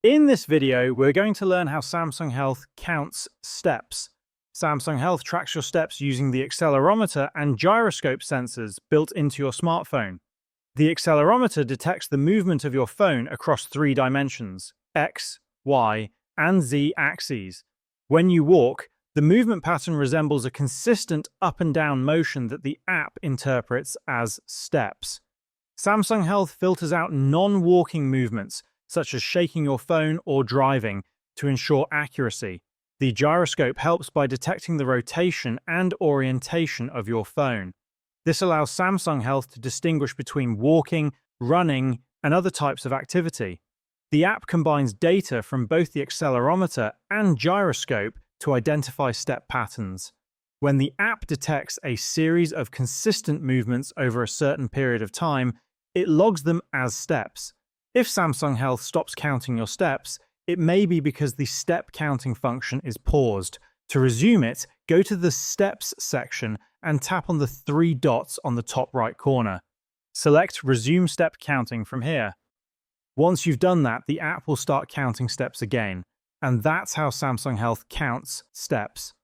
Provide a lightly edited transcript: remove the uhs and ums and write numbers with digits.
In this video, we're going to learn how Samsung Health counts steps. Samsung Health tracks your steps using the accelerometer and gyroscope sensors built into your smartphone. The accelerometer detects the movement of your phone across 3 dimensions, X, Y, and Z axes. When you walk, the movement pattern resembles a consistent up and down motion that the app interprets as steps. Samsung Health filters out non-walking movements, such as shaking your phone or driving, to ensure accuracy. The gyroscope helps by detecting the rotation and orientation of your phone. This allows Samsung Health to distinguish between walking, running, and other types of activity. The app combines data from both the accelerometer and gyroscope to identify step patterns. When the app detects a series of consistent movements over a certain period of time, it logs them as steps. If Samsung Health stops counting your steps, it may be because the step counting function is paused. To resume it, go to the Steps section and tap on the 3 dots on the top right corner. Select Resume Step Counting from here. Once you've done that, the app will start counting steps again. And that's how Samsung Health counts steps.